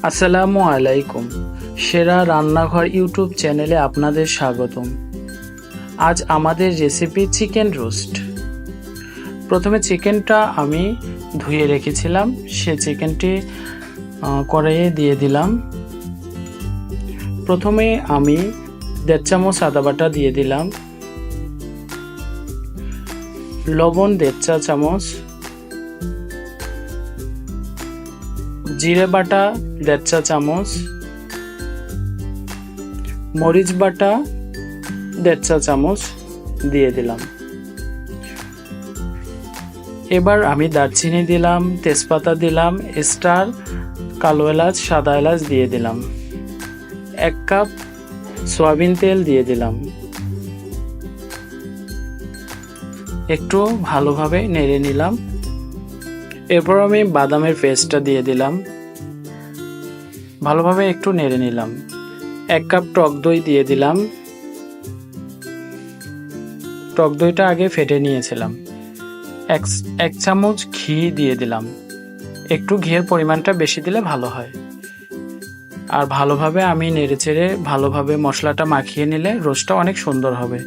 আসসালামু আলাইকুম। সেরা রান্নাঘর ইউটিউব চ্যানেলে আপনাদের স্বাগতম। আজ আমাদের রেসিপি চিকেন রোস্ট। প্রথমে চিকেনটা আমি ধুয়ে রেখেছিলাম, সে চিকেনটি কড়াইয়ে দিয়ে দিলাম। প্রথমে আমি 1.5 চামচ আদা বাটা দিয়ে দিলাম, লবণ 1.5 চা চামচ, জিরে বাটা 1.5 চা চামচ, মরিচ বাটা 1.5 চা চামচ দিয়ে দিলাম। এবার আমি দারচিনি দিলাম, তেজপাতা দিলাম, স্টার, কালো এলাচ, সাদা এলাচ দিয়ে দিলাম। 1 কাপ সয়াবিন তেল দিয়ে দিলাম। একটু ভালোভাবে নেড়ে নিলাম। এরপর আমি বাদামের পেস্টটা দিয়ে দিলাম, ভালোভাবে একটু নেড়ে নিলাম। 1 কাপ টক দই দিয়ে দিলাম। টক দইটা আগে ফেটে নিয়েছিলাম। 1 চামচ ঘি দিয়ে দিলাম। একটু ঘিয়ের পরিমাণটা বেশি দিলে ভালো হয়। আর ভালোভাবে আমি নেড়েচেড়ে ভালোভাবে মশলাটা মাখিয়ে নিলে রোস্টটা অনেক সুন্দর হবে,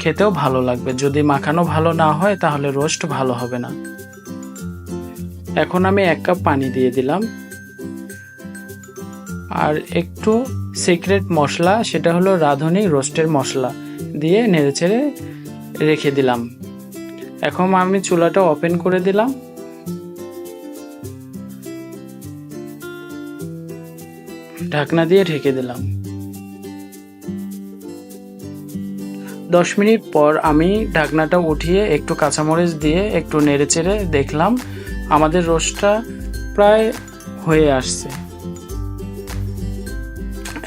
খেতেও ভালো লাগবে। যদি মাখানো ভালো না হয় তাহলে রোস্ট ভালো হবে না। এখন আমি 1 কাপ পানি দিয়ে দিলাম আর একটু সিক্রেট মশলা, সেটা হলো রাঁধুনি রোস্টের মশলা দিয়ে নেড়েচেড়ে রেখে দিলাম। এখন আমি চুলাটা ওপেন করে দিলাম। ঢাকনা দিয়ে ঢেকে দিলাম। 10 মিনিট পর আমি ঢাকনাটা উঠিয়ে একটু কাঁচামরিচ দিয়ে একটু নেড়েচেড়ে দেখলাম আমাদের রোস্টটা প্রায় হয়ে আসছে।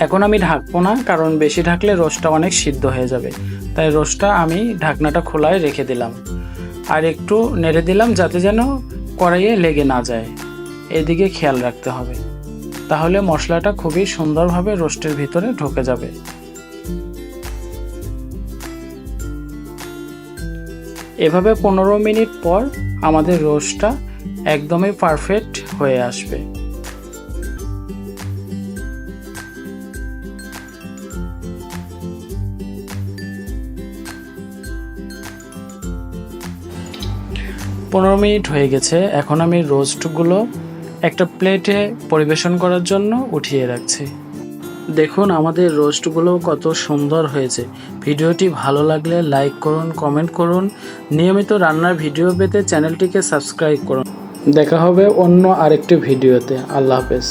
এখন আমি ঢাকবো না, কারণ বেশি ঢাকলে রোস্টটা অনেক সিদ্ধ হয়ে যাবে। তাই রোস্টটা আমি ঢাকনাটা খোলায় রেখে দিলাম আর একটু নেড়ে দিলাম যাতে যেন কড়াইয়ে লেগে না যায়। এদিকে খেয়াল রাখতে হবে, তাহলে মশলাটা খুবই সুন্দরভাবে রোস্টের ভিতরে ঢুকে যাবে। এভাবে 15 মিনিট পর আমাদের রোস্টটা একদমই পারফেক্ট হয়ে আসবে। পনেরো মিনিট হয়ে গেছে। এখন আমি রোস্টগুলো একটা প্লেটে পরিবেশন করার জন্য উঠিয়ে রাখছি। দেখুন আমাদের রোস্টগুলো কত সুন্দর হয়েছে। ভিডিওটি ভালো লাগলে লাইক করুন, কমেন্ট করুন। নিয়মিত রান্নার ভিডিও পেতে চ্যানেলটিকে সাবস্ক্রাইব করুন। দেখা হবে অন্য আরেকটি ভিডিওতে। আল্লাহ হাফেজ।